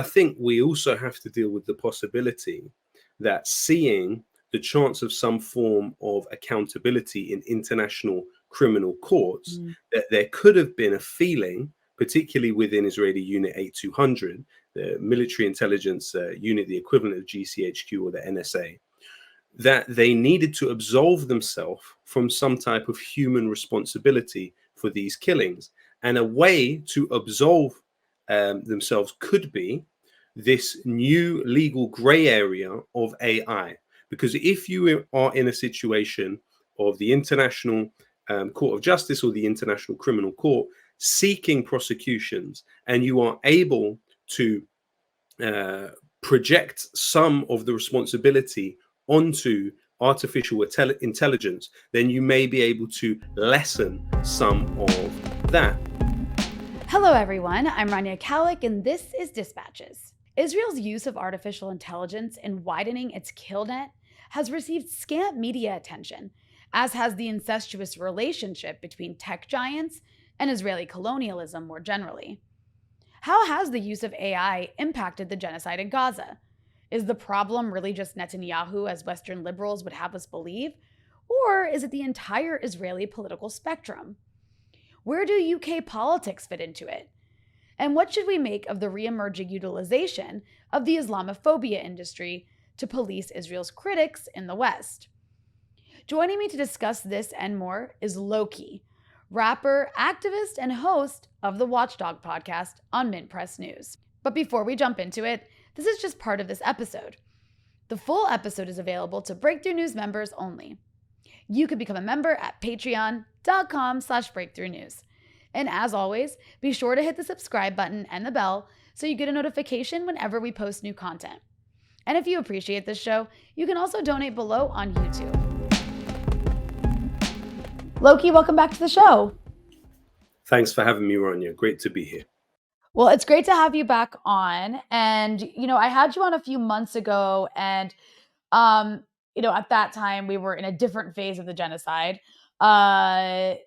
think we also have to deal with the possibility that seeing the chance of some form of accountability in international criminal courts, that there could have been a feeling, particularly within Israeli Unit 8200, the military intelligence unit, the equivalent of GCHQ or the NSA, that they needed to absolve themselves from some type of human responsibility for these killings. And a way to absolve themselves could be this new legal gray area of AI. Because if you are in a situation of the International Court of Justice or the International Criminal Court seeking prosecutions, and you are able to project some of the responsibility onto artificial intelligence, then you may be able to lessen some of that. Hello, everyone. I'm Rania Khalek, and this is Dispatches. Israel's use of artificial intelligence in widening its kill net has received scant media attention, as has the incestuous relationship between tech giants and Israeli colonialism more generally. How has the use of AI impacted the genocide in Gaza? Is the problem really just Netanyahu, as Western liberals would have us believe? Or is it the entire Israeli political spectrum? Where do UK politics fit into it? And what should we make of the re-emerging utilization of the Islamophobia industry to police Israel's critics in the West? Joining me to discuss this and more is Lowkey, rapper, activist, and host of the Watchdog podcast on MintPress News. But before we jump into it, this is just part of this episode. The full episode is available to Breakthrough News members only. You can become a member at patreon.com/breakthroughnews. And as always, be sure to hit the subscribe button and the bell so you get a notification whenever we post new content. And if you appreciate this show, you can also donate below on YouTube. Lowkey, welcome back to the show. Thanks for having me, Rania. Great to be here. Well, it's great to have you back on. And, I had you on a few months ago, and, at that time we were in a different phase of the genocide. I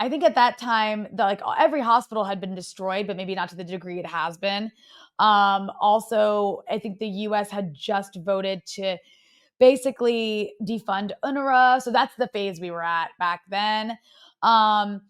think at that time, every hospital had been destroyed, but maybe not to the degree it has been. Also, I think the U.S. had just voted to basically defund UNRWA. So that's the phase we were at back then. And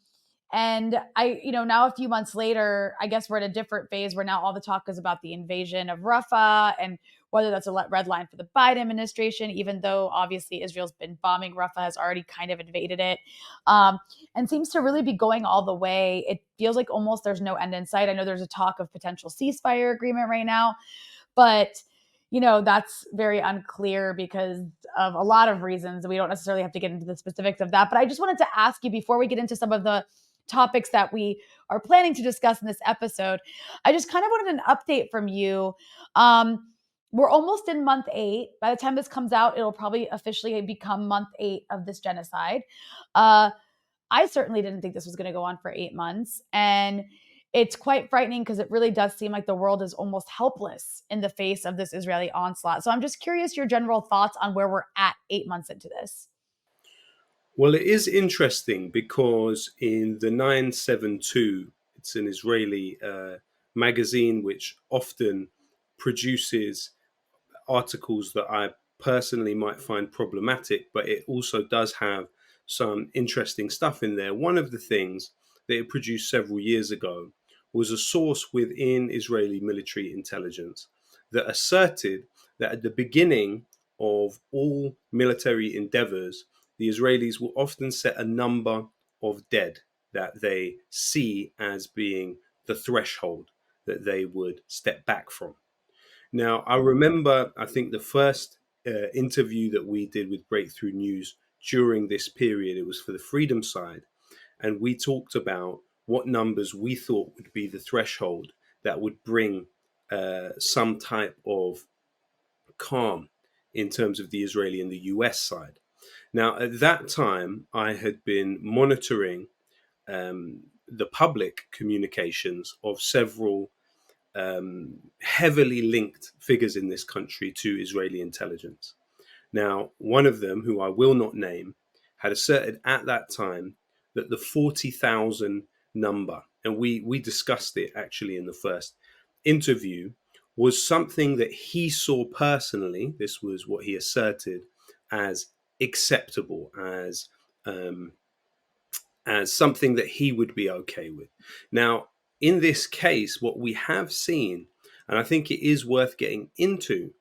now a few months later, I guess we're at a different phase where now all the talk is about the invasion of Rafah and whether that's a red line for the Biden administration, even though obviously Israel's been bombing Rafah, has already kind of invaded it, and seems to really be going all the way. It feels like almost there's no end in sight. I know there's a talk of potential ceasefire agreement right now, but that's very unclear because of a lot of reasons. We don't necessarily have to get into the specifics of that, but I just wanted to ask you before we get into some of the topics that we are planning to discuss in this episode, I just kind of wanted an update from you. We're almost in month 8. By the time this comes out, it'll probably officially become month 8 of this genocide. I certainly didn't think this was going to go on for 8 months. And it's quite frightening because it really does seem like the world is almost helpless in the face of this Israeli onslaught. So I'm just curious your general thoughts on where we're at 8 months into this. Well, it is interesting because in the 972, it's an Israeli magazine which often produces articles that I personally might find problematic, but it also does have some interesting stuff in there. One of the things that it produced several years ago was a source within Israeli military intelligence that asserted that at the beginning of all military endeavors, the Israelis will often set a number of dead that they see as being the threshold that they would step back from. Now, I remember, I think the first interview that we did with Breakthrough News during this period, it was for the freedom side. And we talked about what numbers we thought would be the threshold that would bring some type of calm in terms of the Israeli and the US side. Now, at that time, I had been monitoring the public communications of several heavily linked figures in this country to Israeli intelligence. Now, one of them, who I will not name, had asserted at that time that the 40,000 number and we discussed it actually in the first interview, was something that he saw personally. This was what he asserted as acceptable, um, as something that he would be okay with. Now, in this case, what we have seen, and I think it is worth getting into,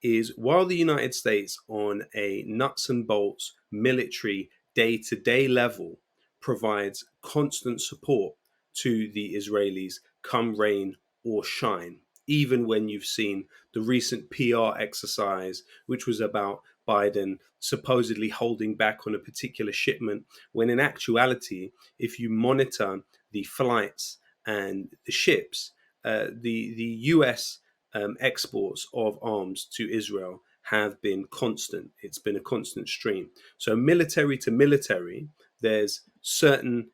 is while the United States, on a nuts and bolts military day to day level, provides constant support to the Israelis, come rain or shine, even when you've seen the recent PR exercise, which was about Biden supposedly holding back on a particular shipment, when in actuality, if you monitor the flights and the ships, the US exports of arms to Israel have been constant. It's been a constant stream. So, military to military, there's certain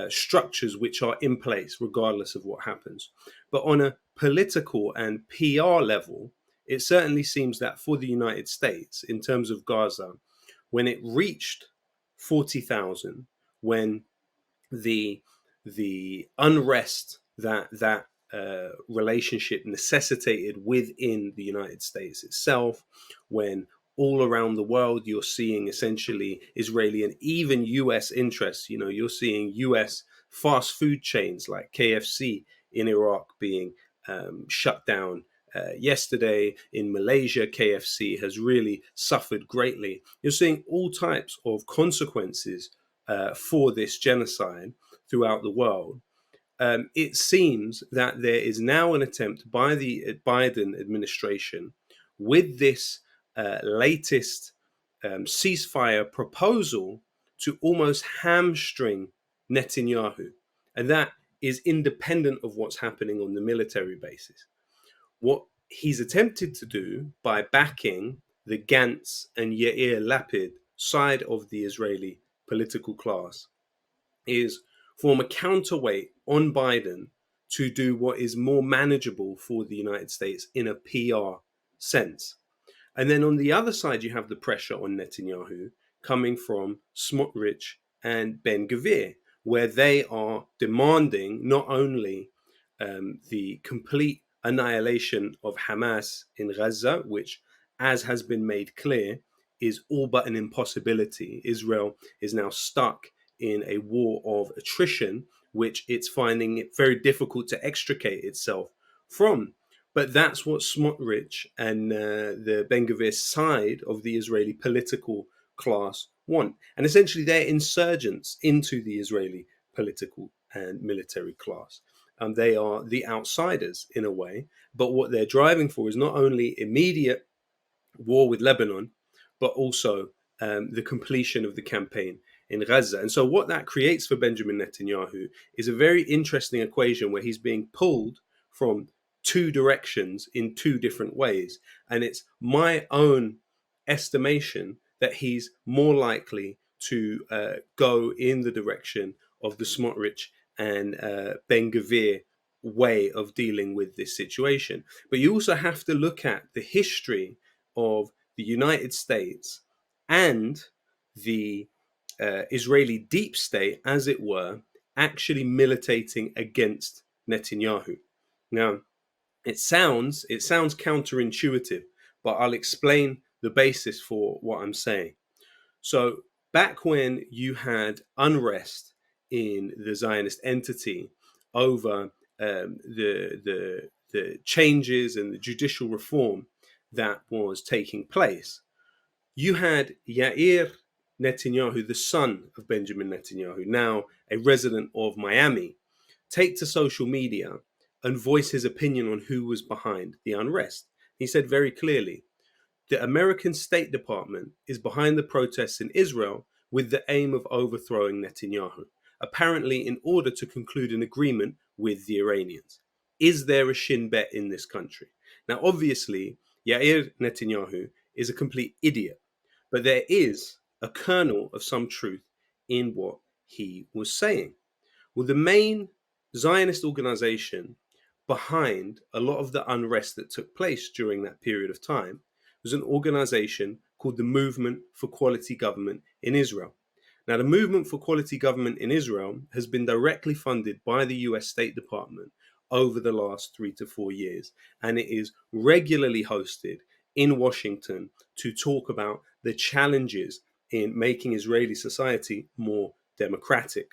structures which are in place regardless of what happens. But on a political and PR level, it certainly seems that for the United States, in terms of Gaza, when it reached 40,000, when the unrest that relationship necessitated within the United States itself, when all around the world you're seeing essentially Israeli and even US interests. You're seeing US fast food chains like KFC in Iraq being shut down. Yesterday in Malaysia, KFC has really suffered greatly. You're seeing all types of consequences for this genocide throughout the world. It seems that there is now an attempt by the Biden administration with this latest ceasefire proposal to almost hamstring Netanyahu. And that is independent of what's happening on the military basis. What he's attempted to do by backing the Gantz and Yair Lapid side of the Israeli political class is form a counterweight on Biden to do what is more manageable for the United States in a PR sense. And then on the other side, you have the pressure on Netanyahu coming from Smotrich and Ben Gvir, where they are demanding not only the complete annihilation of Hamas in Gaza, which, as has been made clear, is all but an impossibility. Israel is now stuck in a war of attrition, which it's finding it very difficult to extricate itself from. But that's what Smotrich and the Ben Gvir side of the Israeli political class want. And essentially, they're insurgents into the Israeli political and military class. They are the outsiders in a way. But what they're driving for is not only immediate war with Lebanon, but also the completion of the campaign in Gaza. And so, what that creates for Benjamin Netanyahu is a very interesting equation where he's being pulled from two directions in two different ways. And it's my own estimation that he's more likely to go in the direction of the Smotrich and Ben Gvir way of dealing with this situation. But you also have to look at the history of the United States and the Israeli deep state, as it were, actually militating against Netanyahu. Now, it sounds counterintuitive, but I'll explain the basis for what I'm saying. So, back when you had unrest in the Zionist entity over the changes and the judicial reform that was taking place, you had Yair Netanyahu, the son of Benjamin Netanyahu, now a resident of Miami, take to social media and voice his opinion on who was behind the unrest. He said very clearly, the American State Department is behind the protests in Israel with the aim of overthrowing Netanyahu, apparently in order to conclude an agreement with the Iranians. Is there a Shin Bet in this country? Now, obviously, Yair Netanyahu is a complete idiot, but there is a kernel of some truth in what he was saying. Well, the main Zionist organization behind a lot of the unrest that took place during that period of time was an organization called the Movement for Quality Government in Israel. Now, the movement for quality government in Israel has been directly funded by the US State Department over the last 3 to 4 years, and it is regularly hosted in Washington to talk about the challenges in making Israeli society more democratic.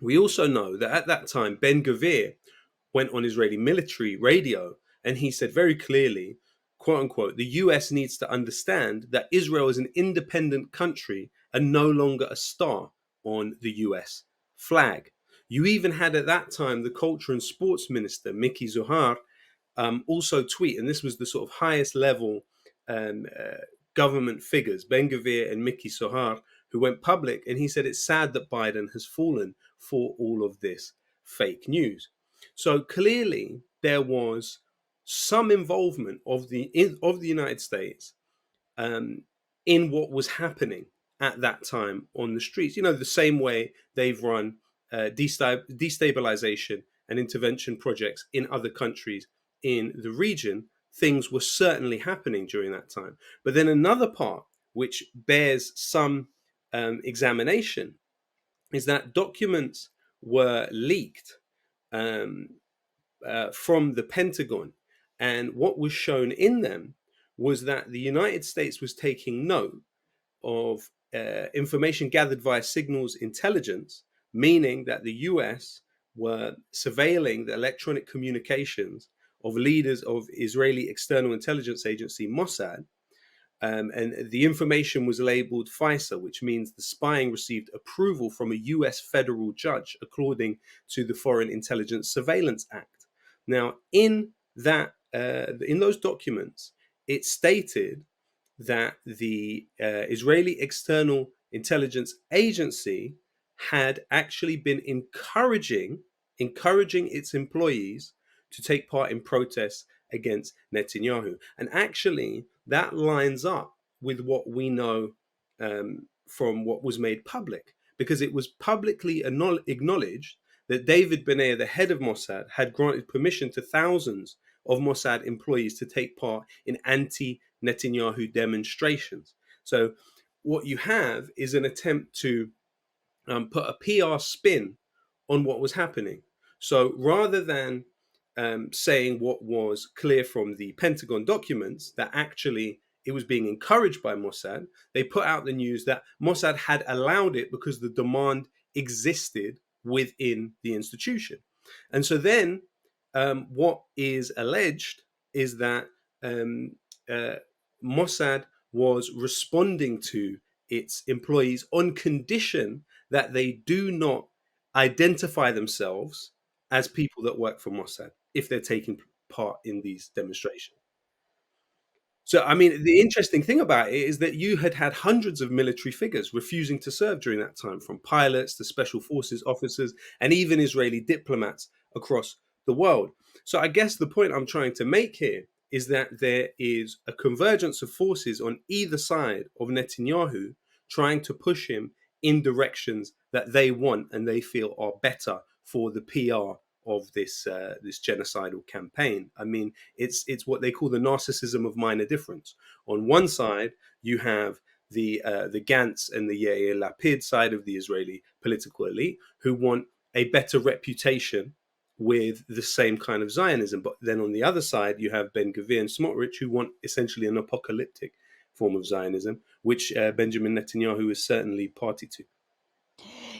We also know that at that time, Ben Gvir went on Israeli military radio and he said very clearly, quote unquote, the US needs to understand that Israel is an independent country and no longer a star on the US flag. You even had at that time the culture and sports minister, Mickey Zohar, also tweet, and this was the sort of highest level um, uh, government figures, Ben Gvir and Mickey Zohar, who went public, and he said it's sad that Biden has fallen for all of this fake news. So clearly, there was some involvement of the United States um, in what was happening at that time on the streets. You know, the same way they've run destabilization and intervention projects in other countries in the region, things were certainly happening during that time. But then another part which bears some examination is that documents were leaked um, from the Pentagon. And what was shown in them was that the United States was taking note of information gathered via signals intelligence, meaning that the US were surveilling the electronic communications of leaders of Israeli external intelligence agency Mossad, and the information was labeled FISA, which means the spying received approval from a US federal judge, according to the Foreign Intelligence Surveillance Act. Now, in those documents, it stated that the Israeli External Intelligence Agency had actually been encouraging its employees to take part in protests against Netanyahu. And actually, that lines up with what we know from what was made public, because it was publicly acknowledged that David Benea, the head of Mossad, had granted permission to thousands of Mossad employees to take part in anti Netanyahu demonstrations. So, what you have is an attempt to put a PR spin on what was happening. So rather than saying what was clear from the Pentagon documents, that actually it was being encouraged by Mossad, they put out the news that Mossad had allowed it because the demand existed within the institution. And so then what is alleged is that um, uh, Mossad was responding to its employees on condition that they do not identify themselves as people that work for Mossad if they're taking part in these demonstrations. So, I mean, the interesting thing about it is that you had hundreds of military figures refusing to serve during that time, from pilots to special forces officers and even Israeli diplomats across the world. So, I guess the point I'm trying to make here is that there is a convergence of forces on either side of Netanyahu trying to push him in directions that they want and they feel are better for the PR of this genocidal campaign. I mean, it's what they call the narcissism of minor difference. On one side, you have the Gantz and the Yair Lapid side of the Israeli political elite who want a better reputation with the same kind of Zionism. But then on the other side, you have Ben Gvir and Smotrich who want essentially an apocalyptic form of Zionism, which Benjamin Netanyahu is certainly party to.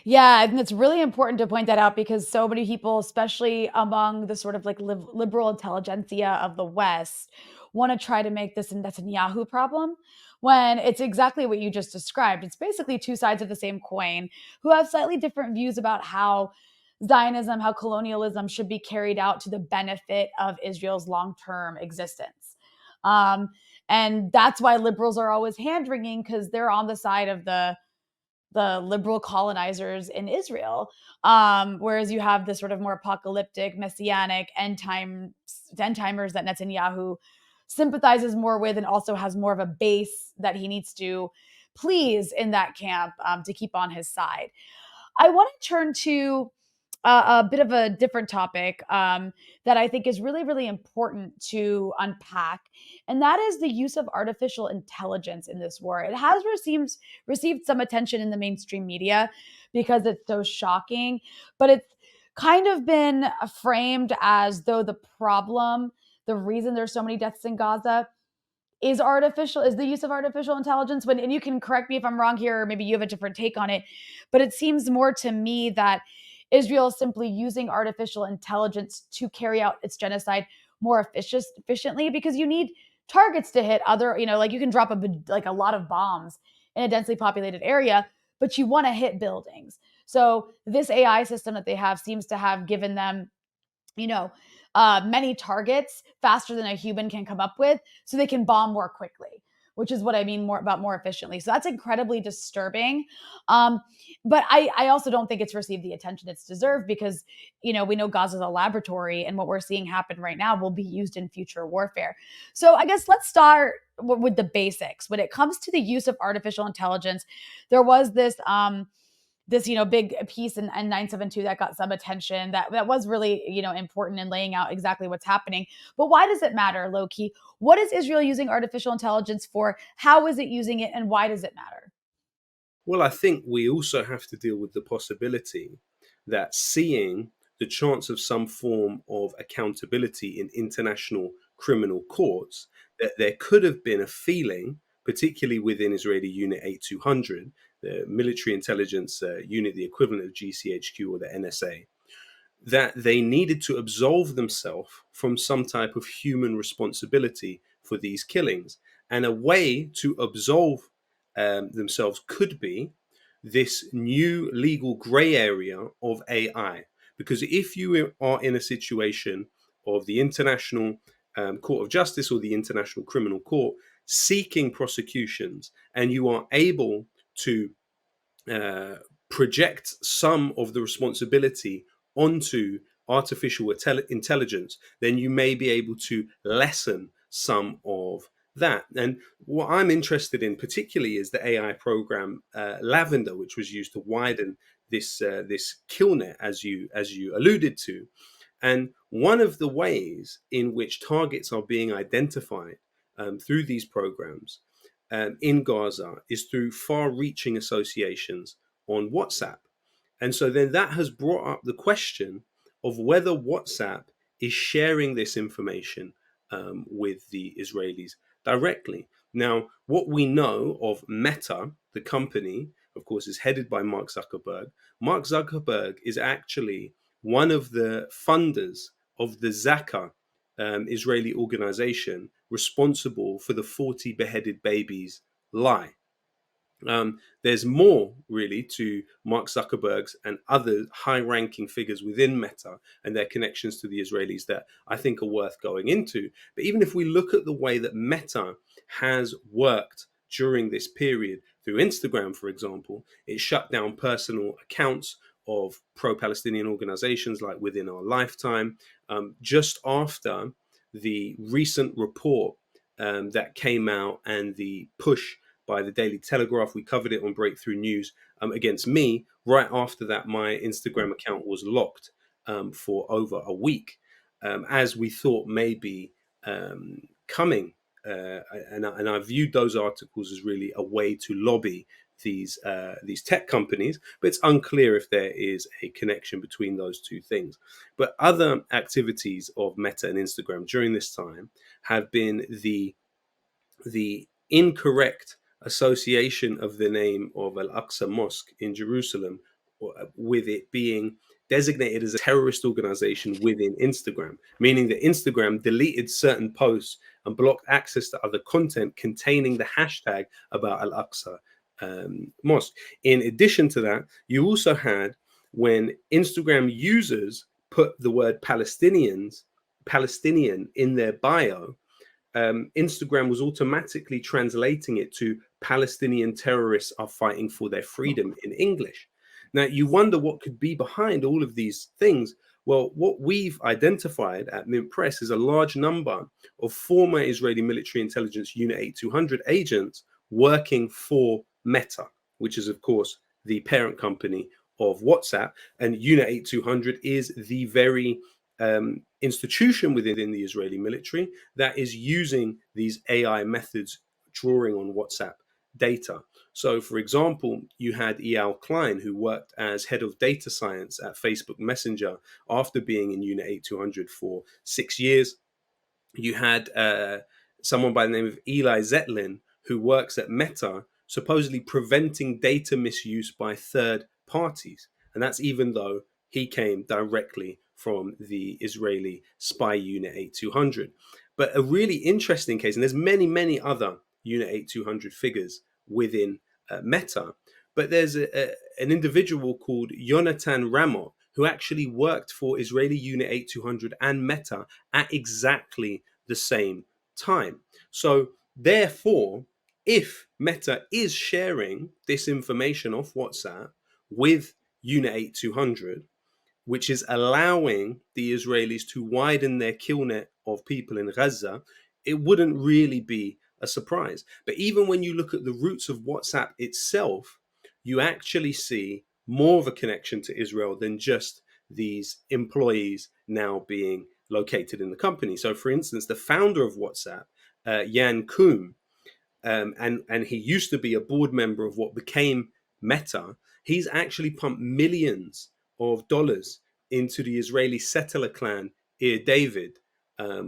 Yeah, I think it's really important to point that out because so many people, especially among the sort of like liberal intelligentsia of the West, want to try to make this a Netanyahu problem when it's exactly what you just described. It's basically two sides of the same coin who have slightly different views about how Zionism, how colonialism should be carried out to the benefit of Israel's long term existence. Um, and that's why liberals are always hand wringing because they're on the side of the liberal colonizers in Israel. Whereas you have this sort of more apocalyptic, messianic end timers that Netanyahu sympathizes more with and also has more of a base that he needs to please in that camp to keep on his side. I want to turn to a bit of a different topic that I think is really, really important to unpack, and that is the use of artificial intelligence in this war. It has received some attention in the mainstream media because it's so shocking, but it's kind of been framed as though the reason there's so many deaths in Gaza is the use of artificial intelligence. When, and you can correct me if I'm wrong here, or maybe you have a different take on it, but it seems more to me that Israel is simply using artificial intelligence to carry out its genocide more efficiently, because you need targets to hit other, like you can drop a lot of bombs in a densely populated area, but you want to hit buildings. So this AI system that they have seems to have given them, you know, many targets faster than a human can come up with, so they can bomb more quickly, which is what I mean more efficiently. So that's incredibly disturbing. Um, but I also don't think it's received the attention it's deserved, because, we know Gaza's a laboratory, and what we're seeing happen right now will be used in future warfare. So I guess let's start with the basics. When it comes to the use of artificial intelligence, there was this big piece in 972 that got some attention, that was really important in laying out exactly what's happening. But why does it matter, Lowkey? What is Israel using artificial intelligence for? How is it using it, and why does it matter? Well, I think we also have to deal with the possibility that seeing the chance of some form of accountability in international criminal courts, that there could have been a feeling, particularly within Israeli Unit 8200, the military intelligence unit, the equivalent of GCHQ or the NSA, that they needed to absolve themselves from some type of human responsibility for these killings. And a way to absolve themselves could be this new legal gray area of AI. Because if you are in a situation of the International Court of Justice or the International Criminal Court seeking prosecutions, and you are able to uh, project some of the responsibility onto artificial intelligence, then you may be able to lessen some of that. And what I'm interested in particularly is the AI program Lavender, which was used to widen this kill net, as you alluded to. And one of the ways in which targets are being identified through these programs in Gaza is through far reaching associations on WhatsApp. And so then that has brought up the question of whether WhatsApp is sharing this information with the Israelis directly. Now, what we know of Meta, the company, of course, is headed by Mark Zuckerberg. Mark Zuckerberg is actually one of the funders of the Zaka Israeli organization responsible for the 40 beheaded babies lie. There's more really to Mark Zuckerberg's and other high ranking figures within Meta and their connections to the Israelis that I think are worth going into. But even if we look at the way that Meta has worked during this period through Instagram, for example, it shut down personal accounts of pro Palestinian organizations like Within Our Lifetime, just after the recent report that came out and the push by the Daily Telegraph. We covered it on Breakthrough News against me. Right after that, my Instagram account was locked for over a week, as we thought maybe coming. And I viewed those articles as really a way to lobby these tech companies, but it's unclear if there is a connection between those two things. But other activities of Meta and Instagram during this time have been the incorrect association of the name of Al-Aqsa Mosque in Jerusalem with it being designated as a terrorist organization within Instagram, meaning that Instagram deleted certain posts and blocked access to other content containing the hashtag about Al-Aqsa Mosque. In addition to that, you also had when Instagram users put the word Palestinian in their bio, Instagram was automatically translating it to Palestinian terrorists are fighting for their freedom in English. Now, you wonder what could be behind all of these things. Well, what we've identified at MintPress is a large number of former Israeli military intelligence Unit 8200 agents working for Meta, which is, of course, the parent company of WhatsApp, and Unit 8200 is the very institution within the Israeli military that is using these AI methods drawing on WhatsApp data. So, for example, you had Eyal Klein, who worked as head of data science at Facebook Messenger after being in Unit 8200 for 6 years. You had someone by the name of Eli Zetlin, who works at Meta, supposedly preventing data misuse by third parties. And that's even though he came directly from the Israeli spy unit 8200. But a really interesting case, and there's many, many other unit 8200 figures within Meta, but there's an individual called Yonatan Ramot who actually worked for Israeli Unit 8200 and Meta at exactly the same time. So, therefore, if Meta is sharing this information off WhatsApp with Unit 8200, which is allowing the Israelis to widen their kill net of people in Gaza, it wouldn't really be a surprise. But even when you look at the roots of WhatsApp itself, you actually see more of a connection to Israel than just these employees now being located in the company. So, for instance, the founder of WhatsApp, Jan Koum, and he used to be a board member of what became Meta. He's actually pumped millions of dollars into the Israeli settler clan Ir David,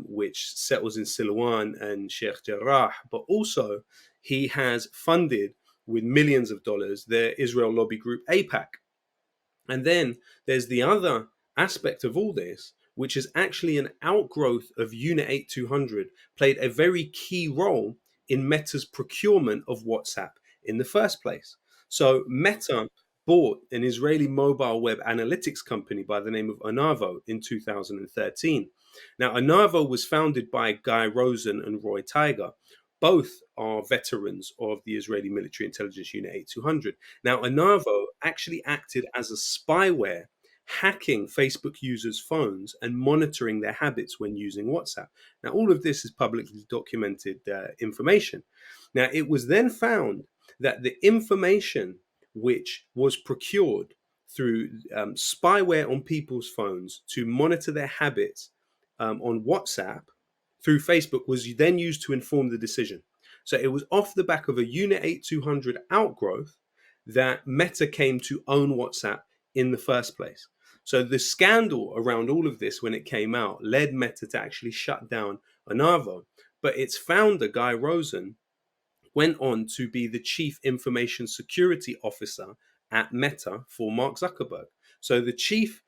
which settles in Silwan and Sheikh Jarrah. But also, he has funded with millions of dollars their Israel lobby group AIPAC. And then there's the other aspect of all this, which is actually an outgrowth of Unit 8200, played a very key role in Meta's procurement of WhatsApp in the first place. So Meta bought an Israeli mobile web analytics company by the name of Onavo in 2013. Now, Onavo was founded by Guy Rosen and Roy Tiger. Both are veterans of the Israeli Military Intelligence Unit 8200. Now, Onavo actually acted as a spyware, hacking Facebook users' phones and monitoring their habits when using WhatsApp. Now, all of this is publicly documented information. Now, it was then found that the information which was procured through spyware on people's phones to monitor their habits on WhatsApp through Facebook was then used to inform the decision. So it was off the back of a Unit 8200 outgrowth that Meta came to own WhatsApp in the first place. So the scandal around all of this when it came out led Meta to actually shut down Onavo. But its founder, Guy Rosen, went on to be the chief information security officer at Meta for Mark Zuckerberg. So the chief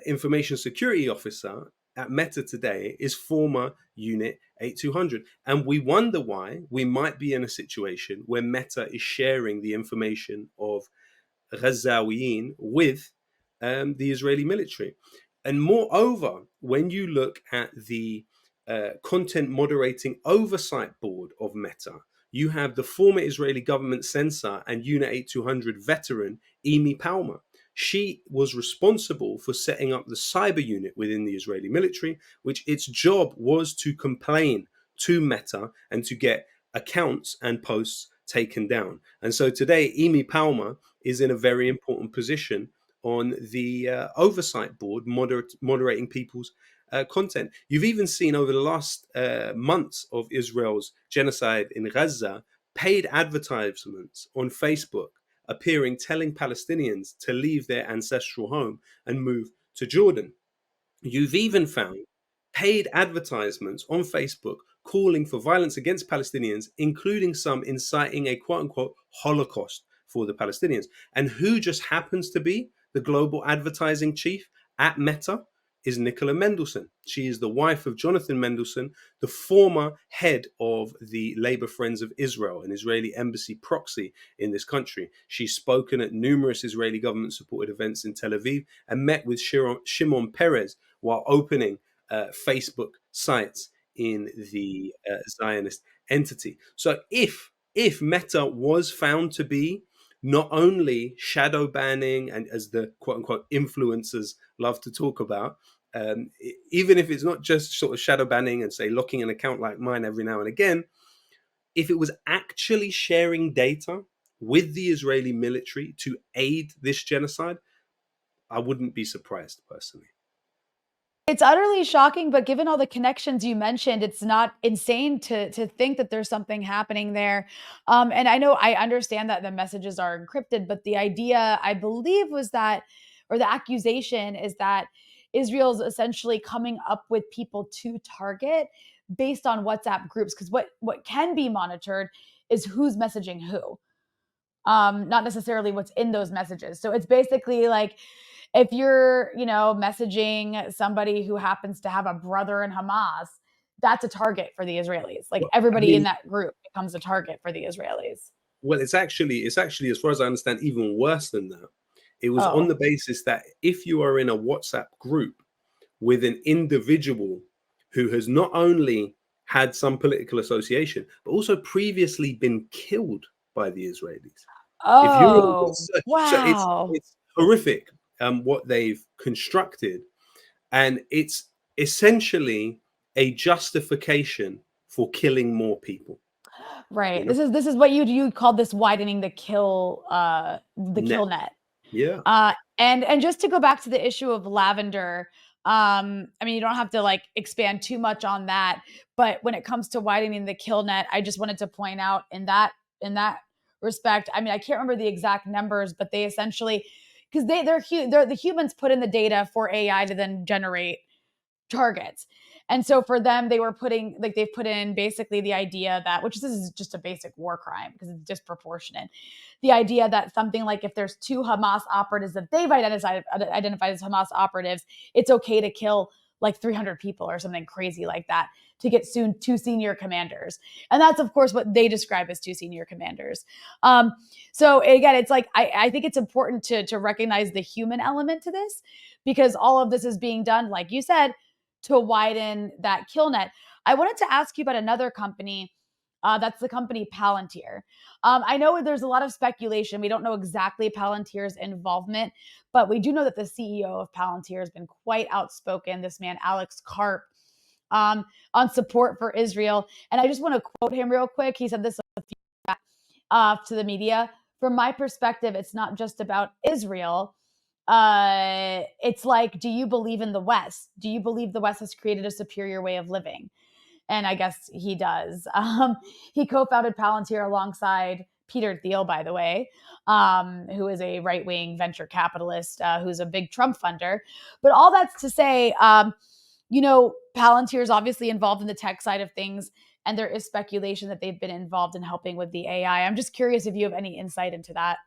information security officer at Meta today is former Unit 8200. And we wonder why we might be in a situation where Meta is sharing the information of Ghazawiyin with the Israeli military. And moreover, when you look at the content moderating oversight board of Meta, you have the former Israeli government censor and Unit 8200 veteran Emi Palmer. She was responsible for setting up the cyber unit within the Israeli military, which its job was to complain to Meta and to get accounts and posts taken down. And so today, Emi Palmer is in a very important position on the oversight board, moderating people's content. You've even seen over the last months of Israel's genocide in Gaza, paid advertisements on Facebook appearing telling Palestinians to leave their ancestral home and move to Jordan. You've even found paid advertisements on Facebook calling for violence against Palestinians, including some inciting a quote unquote Holocaust for the Palestinians. And who just happens to be the global advertising chief at Meta is Nicola Mendelsohn. She is the wife of Jonathan Mendelsohn, the former head of the Labor Friends of Israel, an Israeli embassy proxy in this country. She's spoken at numerous Israeli government-supported events in Tel Aviv and met with Shimon Peres while opening Facebook sites in the Zionist entity. So if Meta was found to be not only shadow banning, and as the quote unquote influencers love to talk about, even if it's not just sort of shadow banning and say locking an account like mine every now and again, if it was actually sharing data with the Israeli military to aid this genocide, I wouldn't be surprised personally. It's utterly shocking, but given all the connections you mentioned, it's not insane to think that there's something happening there. And I know I understand that the messages are encrypted, but the idea I believe was that, or the accusation is that Israel's essentially coming up with people to target based on WhatsApp groups. Because what can be monitored is who's messaging who, not necessarily what's in those messages. So it's basically like if you're, messaging somebody who happens to have a brother in Hamas, that's a target for the Israelis. Like Well, I everybody in mean, that group becomes a target for the Israelis. well, it's actually as far as I understand even worse than that. It was on Oh. the basis that if you are in a WhatsApp group with an individual who has not only had some political association but also previously been killed by the Israelis. If you're on Oh, this, so it's wow. it's horrific what they've constructed, and it's essentially a justification for killing more people. You Right. know, This is what you called this widening the kill net. net. Yeah. And just to go back to the issue of lavender, I mean, you don't have to like expand too much on that, but when it comes to widening the kill net, I just wanted to point out in that respect. I mean, I can't remember the exact numbers, but they essentially because they're the humans put in the data for AI to then generate targets. And so for them, they were putting like they've put in basically the idea that, which this is just a basic war crime because it's disproportionate. The idea that something like if there's two Hamas operatives that they've identified as Hamas operatives, it's okay to kill like 300 people or something crazy like that to get soon two senior commanders. And that's of course what they describe as two senior commanders. So again, it's like I think it's important to recognize the human element to this because all of this is being done, like you said, to widen that kill net. I wanted to ask you about another company. That's the company Palantir. I know there's a lot of speculation. We don't know exactly Palantir's involvement, but we do know that the CEO of Palantir has been quite outspoken, this man, Alex Karp, on support for Israel. And I just want to quote him real quick. He said this to the media. From my perspective, it's not just about Israel. It's like, do you believe in the West? Do you believe the West has created a superior way of living? And I guess he does. He co-founded Palantir alongside Peter Thiel, by the way, who is a right-wing venture capitalist who's a big Trump funder. But all that's to say, Palantir is obviously involved in the tech side of things, and there is speculation that they've been involved in helping with the AI. I'm just curious if you have any insight into that.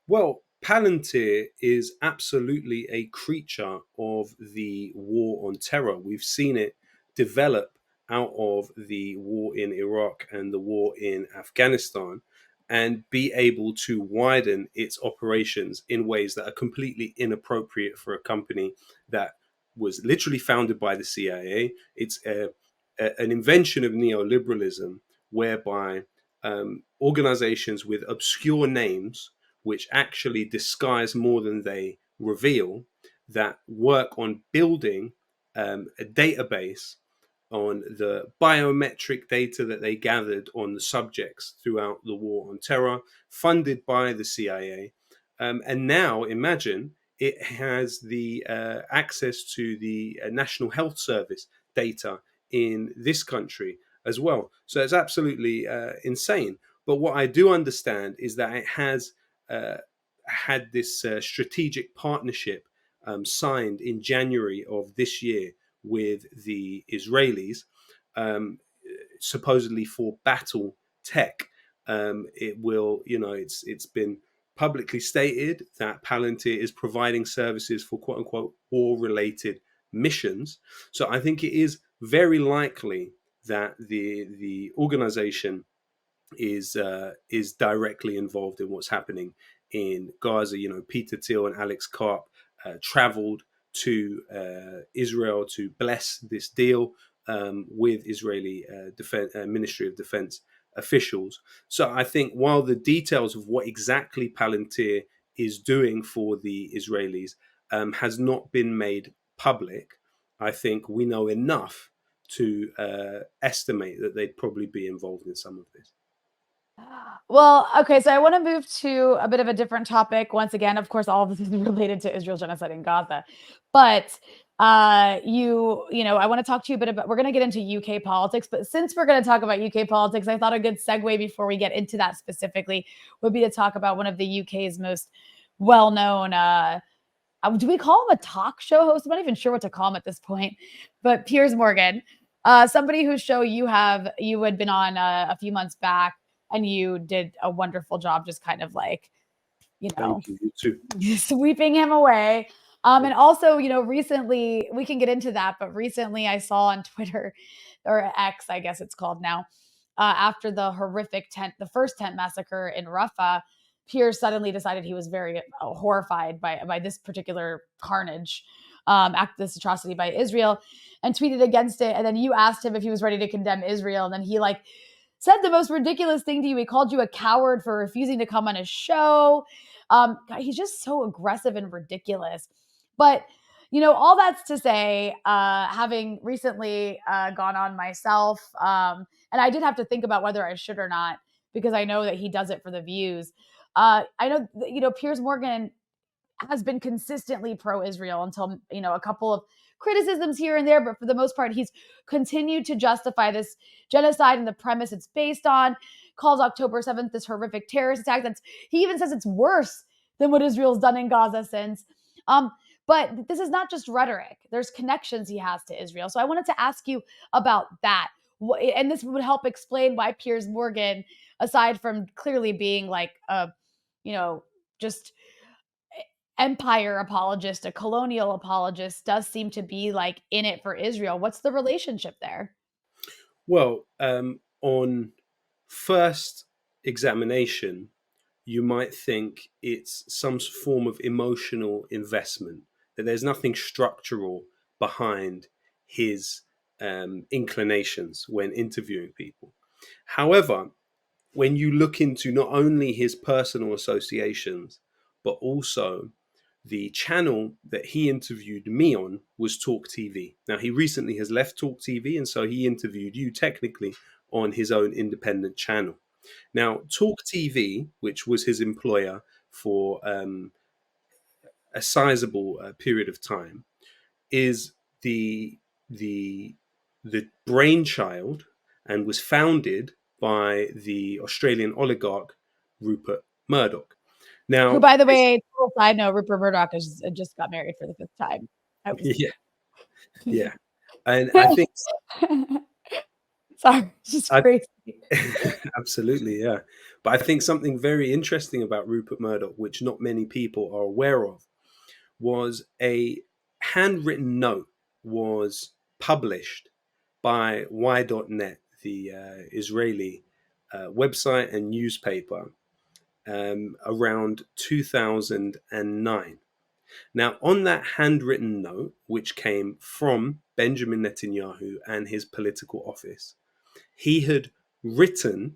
Well, Palantir is absolutely a creature of the war on terror. We've seen it develop out of the war in Iraq and the war in Afghanistan and be able to widen its operations in ways that are completely inappropriate for a company that was literally founded by the CIA. It's an invention of neoliberalism whereby organizations with obscure names which actually disguise more than they reveal, that work on building a database on the biometric data that they gathered on the subjects throughout the war on terror, funded by the CIA. And now imagine it has the access to the National Health Service data in this country as well. So it's absolutely insane. But what I do understand is that it has uh, had this strategic partnership signed in January of this year with the Israelis, um, supposedly for battle tech. It will, it's been publicly stated that Palantir is providing services for quote unquote war related missions. So I think it is very likely that the organization is directly involved in what's happening in Gaza. Peter Thiel and Alex Karp traveled to Israel to bless this deal with Israeli Ministry of Defense officials. So I think while the details of what exactly Palantir is doing for the Israelis has not been made public, I think we know enough to estimate that they'd probably be involved in some of this. Well, okay, so I want to move to a bit of a different topic. Once again, of course, all of this is related to Israel genocide in Gaza. But I want to talk to you a bit about, we're going to get into UK politics, but since we're going to talk about UK politics, I thought a good segue before we get into that specifically would be to talk about one of the UK's most well-known do we call him a talk show host? I'm not even sure what to call him at this point. But Piers Morgan, somebody whose show you had been on a few months back, and you did a wonderful job, just kind of like, you know, Thank you. You too. sweeping him away. And also, recently we can get into that, but recently I saw on Twitter or X, I guess it's called now, after the horrific the first tent massacre in Rafah, Pierce suddenly decided he was very horrified by this particular carnage, this atrocity by Israel, and tweeted against it. And then you asked him if he was ready to condemn Israel, and then he said the most ridiculous thing to you. He called you a coward for refusing to come on his show. He's just so aggressive and ridiculous. But all that's to say, having recently gone on myself, and I did have to think about whether I should or not, because I know that he does it for the views. I know Piers Morgan has been consistently pro-Israel until a couple of criticisms here and there, but for the most part, he's continued to justify this genocide and the premise it's based on. Calls October 7th this horrific terrorist attack. He even says it's worse than what Israel's done in Gaza since. But this is not just rhetoric. There's connections he has to Israel. So I wanted to ask you about that. And this would help explain why Piers Morgan, aside from clearly being like just empire apologist, a colonial apologist, does seem to be like in it for Israel. What's the relationship there? Well, on first examination, you might think it's some form of emotional investment, that there's nothing structural behind his inclinations when interviewing people. However, when you look into not only his personal associations, but also the channel that he interviewed me on was Talk TV. Now, he recently has left Talk TV, and so he interviewed you technically on his own independent channel. Now, Talk TV, which was his employer for a sizable period of time, is the the brainchild and was founded by the Australian oligarch Rupert Murdoch. Who, Now, by the way, total side note, Rupert Murdoch just got married for the fifth time. I was yeah, yeah, and I think sorry, it's just I, crazy. absolutely, yeah. But I think something very interesting about Rupert Murdoch, which not many people are aware of, was a handwritten note was published by Y.net, the Israeli website and newspaper, around 2009. Now, on that handwritten note, which came from Benjamin Netanyahu and his political office, he had written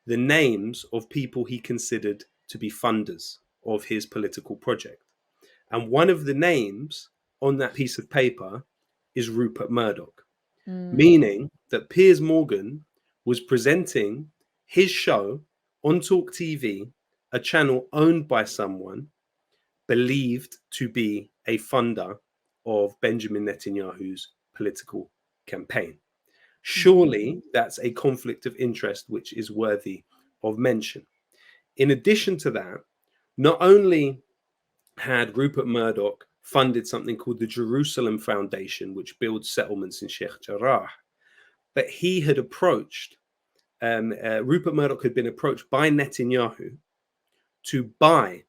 the names of people he considered to be funders of his political project. And one of the names on that piece of paper is Rupert Murdoch, Mm. meaning that Piers Morgan was presenting his show on Talk TV, a channel owned by someone believed to be a funder of Benjamin Netanyahu's political campaign. Mhm. Surely that's a conflict of interest which is worthy of mention. In addition to that, not only had Rupert Murdoch funded something called the Jerusalem Foundation, which builds settlements in Sheikh Jarrah, but he had approached, Rupert Murdoch had been approached by Netanyahu to buy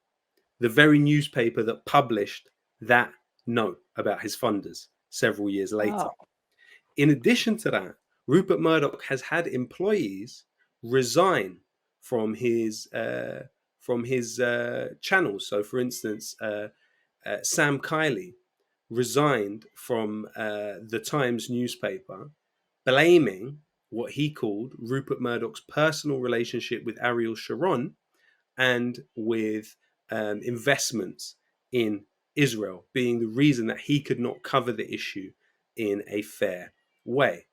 the very newspaper that published that note about his funders several years later. Oh. In addition to that, Rupert Murdoch has had employees resign from his channels. So, for instance, Sam Kiley resigned from the Times newspaper, blaming what he called Rupert Murdoch's personal relationship with Ariel Sharon and with investments in Israel being the reason that he could not cover the issue in a fair way.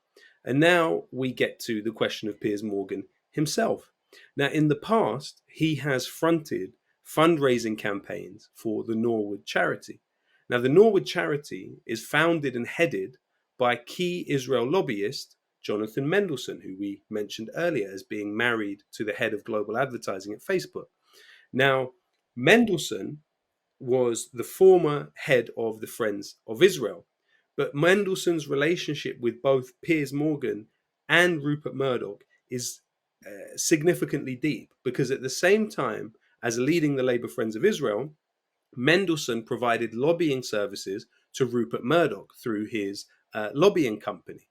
And now we get to the question of Piers Morgan himself. Now, in the past, he has fronted fundraising campaigns for the Norwood charity. Now, the Norwood charity is founded and headed by key Israel lobbyist Jonathan Mendelsohn, who we mentioned earlier as being married to the head of global advertising at Facebook. Now, Mendelsohn was the former head of the Friends of Israel. But Mendelssohn's relationship with both Piers Morgan and Rupert Murdoch is significantly deep because at the same time as leading the Labour Friends of Israel, Mendelssohn provided lobbying services to Rupert Murdoch through his lobbying company.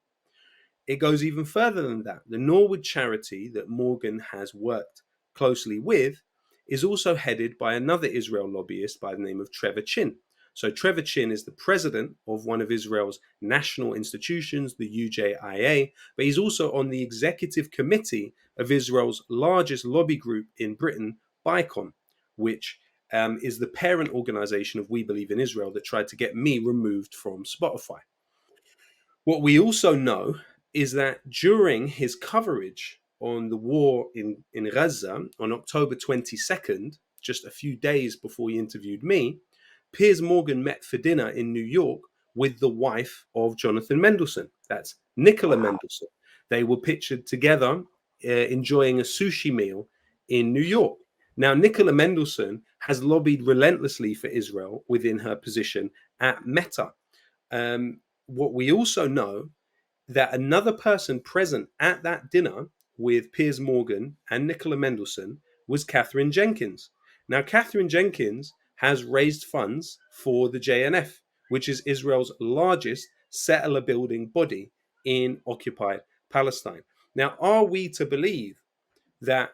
It goes even further than that. The Norwood charity that Morgan has worked closely with is also headed by another Israel lobbyist by the name of Trevor Chin. So Trevor Chin is the president of one of Israel's national institutions, the UJIA, but he's also on the executive committee of Israel's largest lobby group in Britain, BICOM, which is the parent organization of We Believe in Israel that tried to get me removed from Spotify. What we also know is that during his coverage on the war in Gaza on October 22nd, just a few days before he interviewed me, Piers Morgan met for dinner in New York with the wife of Jonathan Mendelsohn. That's Nicola Wow. Mendelsohn. They were pictured together enjoying a sushi meal in New York. Now, Nicola Mendelsohn has lobbied relentlessly for Israel within her position at Meta. What we also know that another person present at that dinner with Piers Morgan and Nicola Mendelsohn was Catherine Jenkins. Now, Catherine Jenkins has raised funds for the JNF, which is Israel's largest settler building body in occupied Palestine. Now, are we to believe that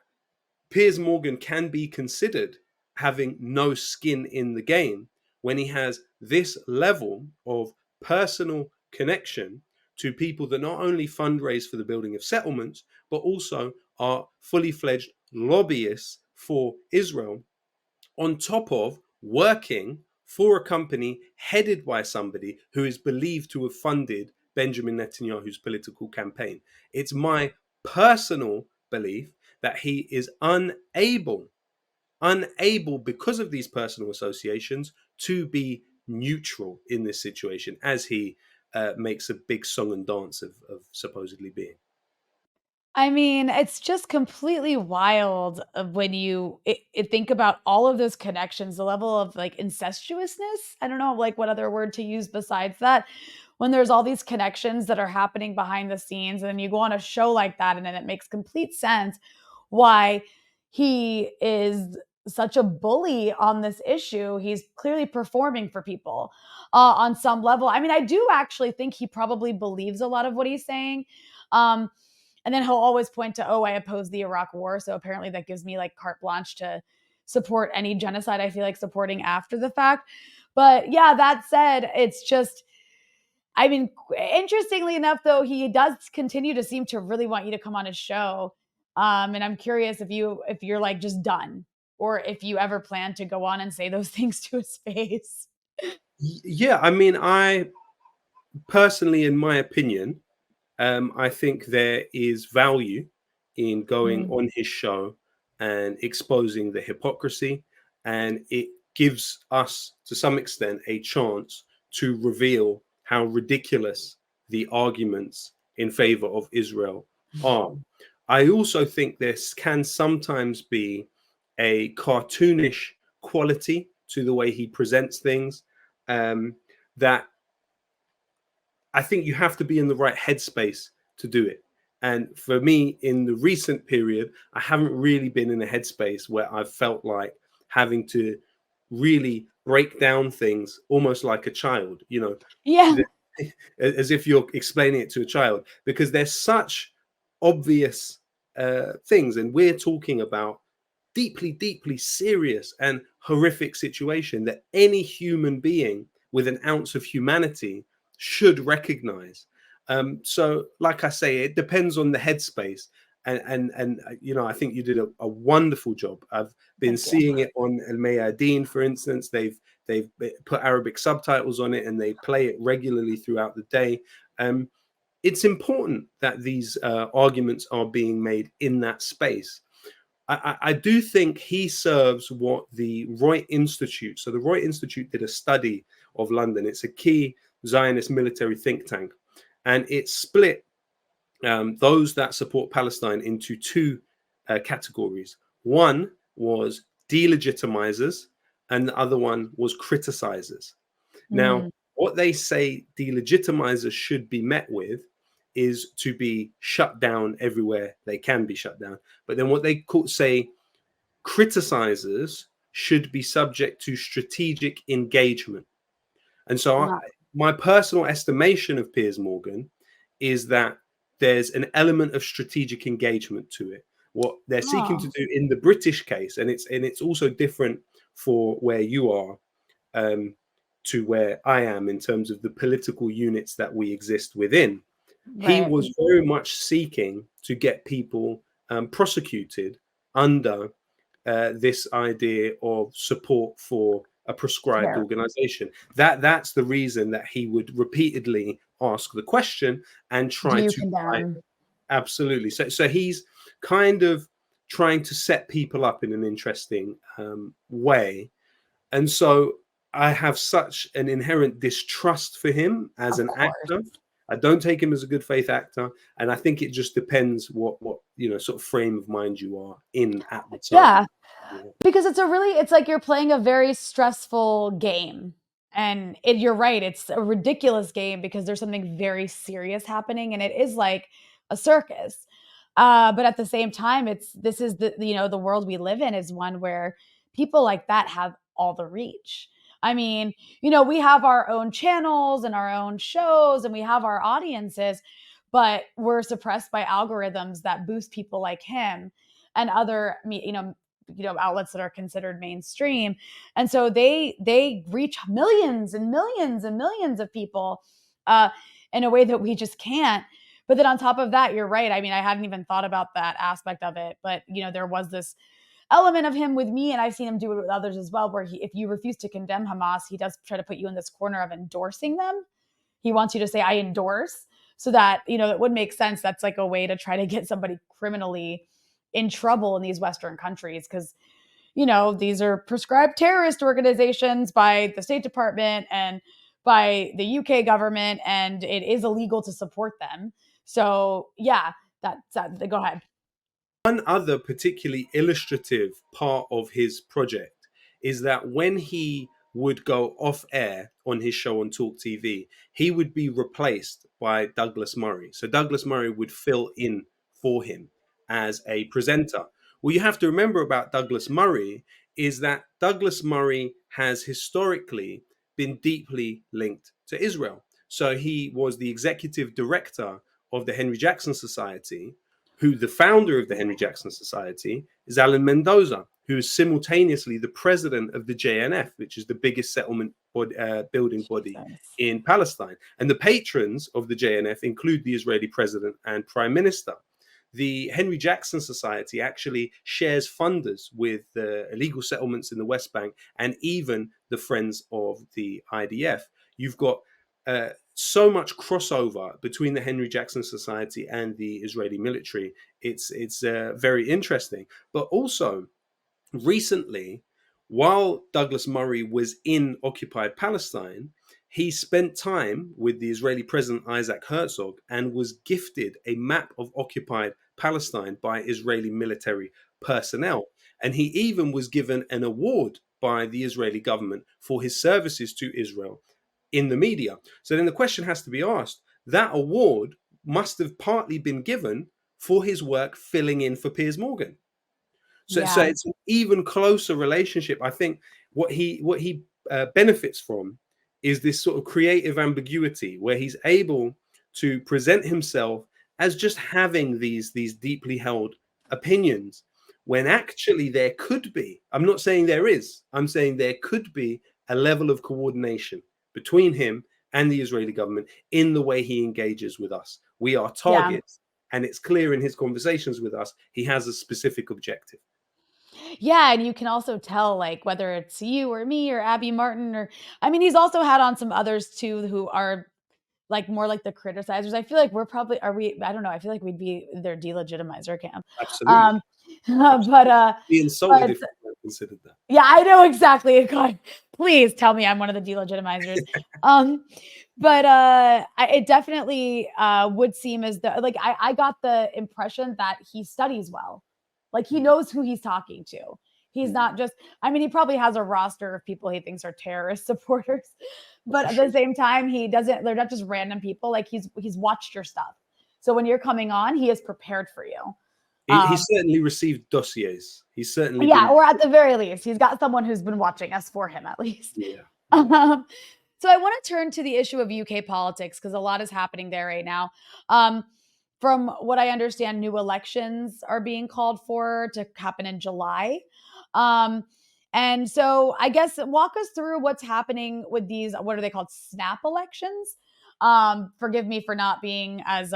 Piers Morgan can be considered having no skin in the game when he has this level of personal connection to people that not only fundraise for the building of settlements, but also are fully fledged lobbyists for Israel, on top of working for a company headed by somebody who is believed to have funded Benjamin Netanyahu's political campaign. It's my personal belief that he is unable because of these personal associations to be neutral in this situation as he makes a big song and dance of supposedly being. I mean, it's just completely wild of when you think about all of those connections, the level of like incestuousness. I don't know, like what other word to use besides that. When there's all these connections that are happening behind the scenes, and then you go on a show like that, and then it makes complete sense why he is such a bully on this issue. He's clearly performing for people on some level. I mean, I do actually think he probably believes a lot of what he's saying. Um, and then he'll always point to, oh, I oppose the Iraq war. So apparently that gives me like carte blanche to support any genocide I feel like supporting after the fact. But yeah, that said, it's just, I mean, interestingly enough, though, he does continue to seem to really want you to come on his show. And I'm curious if you're like just done or if you ever plan to go on and say those things to his face. Yeah, I mean, I personally, in my opinion, I think there is value in going Mm. on his show and exposing the hypocrisy, and it gives us, to some extent, a chance to reveal how ridiculous the arguments in favor of Israel are. I also think this can sometimes be a cartoonish quality to the way he presents things, that I think you have to be in the right headspace to do it. And for me, in the recent period, I haven't really been in a headspace where I've felt like having to really break down things almost like a child, Yeah. as if you're explaining it to a child, because there's such obvious things. And we're talking about deeply, deeply serious and horrific situation that any human being with an ounce of humanity should recognize. So, like I say, it depends on the headspace. And I think you did a wonderful job. I've been Thank you. seeing it on El Mayadeen, for instance. They've put Arabic subtitles on it and they play it regularly throughout the day. It's important that these arguments are being made in that space. I do think he serves what the Reut Institute. So the Reut Institute did a study of London. It's a key Zionist military think tank, and it split those that support Palestine into two categories. One was delegitimizers, and the other one was criticizers. Now, Mm, what they say delegitimizers should be met with is to be shut down everywhere they can be shut down. But then what they say criticizers should be subject to strategic engagement. And so wow. my personal estimation of Piers Morgan is that there's an element of strategic engagement to it. What they're seeking to Oh, do in the British case, and it's also different for where you are um, to where I am in terms of the political units that we exist within. He right. was very much seeking to get people prosecuted under this idea of support for a prescribed Fair. organization. That's the reason that he would repeatedly ask the question and Do try you to fight. condemn? Absolutely. So he's kind of trying to set people up in an interesting way, and so I have such an inherent distrust for him as Of an course. actor. I don't take him as a good faith actor, and I think it just depends what sort of frame of mind you are in at the time. Yeah. Yeah. Because it's like you're playing a very stressful game. And you're right, it's a ridiculous game because there's something very serious happening and it is like a circus. But at the same time, this is the world we live in is one where people like that have all the reach. I mean, we have our own channels and our own shows and we have our audiences, but we're suppressed by algorithms that boost people like him and other outlets that are considered mainstream, and so they reach millions and millions and millions of people uh in a way that we just can't. But then on top of that, you're right, I mean, I hadn't even thought about that aspect of it, but there was this element of him with me, and I've seen him do it with others as well, where if you refuse to condemn Hamas, he does try to put you in this corner of endorsing them. He wants you to say I endorse, so that it would make sense. That's like a way to try to get somebody criminally in trouble in these Western countries, because these are prescribed terrorist organizations by the State Department and by the UK government, and it is illegal to support them. So yeah, go ahead. One other particularly illustrative part of his project is that when he would go off air on his show on Talk TV, he would be replaced by Douglas Murray. So Douglas Murray would fill in for him as a presenter. What you have to remember about Douglas Murray is that Douglas Murray has historically been deeply linked to Israel. So he was the executive director of the Henry Jackson Society, who the founder of the Henry Jackson Society is Alan Mendoza, who is simultaneously the president of the JNF, which is the biggest settlement building body Jesus. in Palestine. And the patrons of the JNF include the Israeli president and prime minister. The Henry Jackson Society actually shares funders with the illegal settlements in the West Bank and even the Friends of the IDF. You've got so much crossover between the Henry Jackson Society and the Israeli military. It's very interesting. But also, recently, while Douglas Murray was in occupied Palestine, he spent time with the Israeli President Isaac Herzog and was gifted a map of occupied Palestine by Israeli military personnel. And he even was given an award by the Israeli government for his services to Israel in the media. So then the question has to be asked, that award must have partly been given for his work filling in for Piers Morgan. So Yeah. it's an even closer relationship. I think what he benefits from is this sort of creative ambiguity where he's able to present himself as just having these deeply held opinions when actually there could be, I'm not saying there is, I'm saying there could be a level of coordination between him and the Israeli government in the way he engages with us. We are Yeah. targets, and it's clear in his conversations with us he has a specific objective. Yeah, and you can also tell, like, whether it's you or me or Abby Martin, or I mean, he's also had on some others too who are like more like the criticizers. I feel like I don't know. I feel like we'd be their delegitimizer camp. Absolutely. Um, Absolutely. but, Be insulted but if you weren't considered that. yeah, I know exactly. God, please tell me I'm one of the delegitimizers. Um, but it definitely would seem as though, like, I got the impression that he studies well, like he Mm. knows who he's talking to. He's Mm. not just. I mean, he probably has a roster of people he thinks are terrorist supporters, Oh, but for at the sure. same time, he doesn't. They're not just random people. Like he's watched your stuff, so when you're coming on, he is prepared for you. He Um, certainly received dossiers. He's certainly yeah, been. or at the very least, he's got someone who's been watching us for him at least. Yeah. Yeah. Um, so I want to turn to the issue of UK politics because a lot is happening there right now. Um, from what I understand, new elections are being called for to happen in July. Um, and so I guess walk us through what's happening with these, what are they called? Snap elections. Forgive me for not being as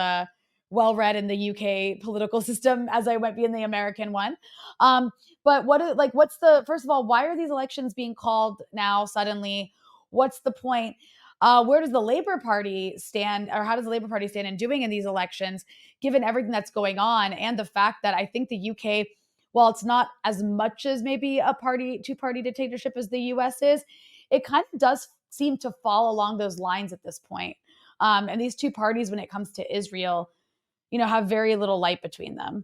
well read in the UK political system as I might be in the American one. Um, but what's the first of all, why are these elections being called now suddenly? What's the point? Where does the Labor Party stand, or how does the Labor Party stand in doing in these elections, given everything that's going on, and the fact that I think the UK, while it's not as much as maybe a two-party dictatorship as the US is, it kind of does seem to fall along those lines at this point. And these two parties, when it comes to Israel, have very little light between them.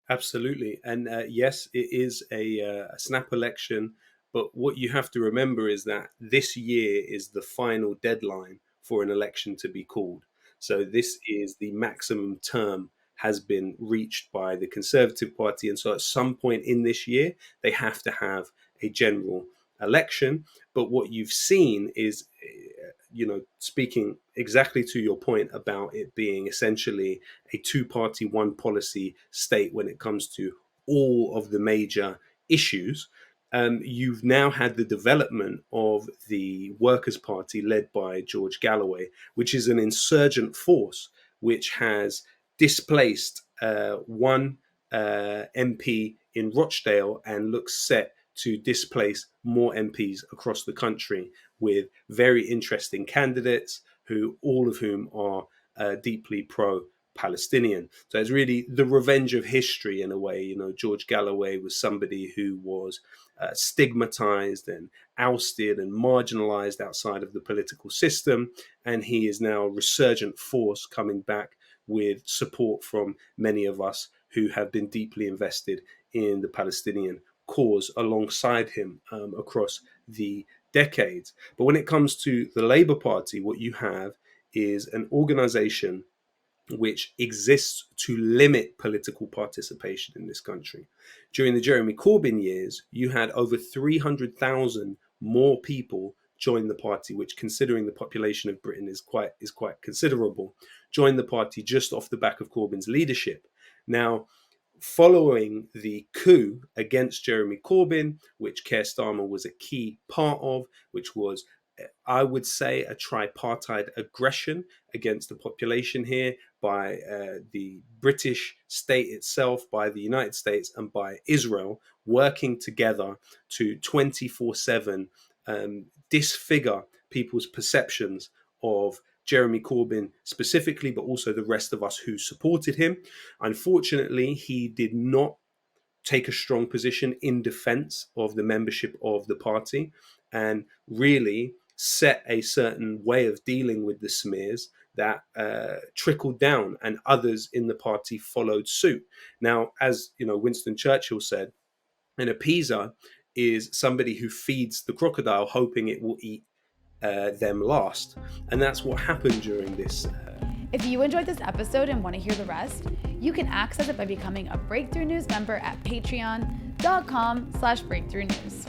Absolutely. And yes, it is a snap election. But what you have to remember is that this year is the final deadline for an election to be called. So this is the maximum term has been reached by the Conservative Party. And so at some point in this year, they have to have a general election. But what you've seen is, speaking exactly to your point about it being essentially a two-party, one policy state when it comes to all of the major issues. You've now had the development of the Workers' Party led by George Galloway, which is an insurgent force which has displaced one MP in Rochdale and looks set to displace more MPs across the country with very interesting candidates who all of whom are deeply pro-Palestinian. So it's really the revenge of history in a way. George Galloway was somebody who was stigmatized and ousted and marginalized outside of the political system, and he is now a resurgent force coming back with support from many of us who have been deeply invested in the Palestinian cause alongside him across the decades. But when it comes to the Labour Party, what you have is an organization which exists to limit political participation in this country. During the Jeremy Corbyn years, you had over 300,000 more people join the party, which, considering the population of Britain, is quite considerable. Join the party just off the back of Corbyn's leadership. Now, following the coup against Jeremy Corbyn, which Keir Starmer was a key part of, which was, I would say, a tripartite aggression against the population here by the British state itself, by the United States, and by Israel, working together to 24/7 disfigure people's perceptions of Jeremy Corbyn specifically, but also the rest of us who supported him. Unfortunately, he did not take a strong position in defense of the membership of the party and really set a certain way of dealing with the smears that trickled down, and others in the party followed suit. Now, as Winston Churchill said, an appeaser is somebody who feeds the crocodile hoping it will eat them last. And that's what happened during this. If you enjoyed this episode and want to hear the rest, you can access it by becoming a Breakthrough News member at patreon.com/breakthrough news.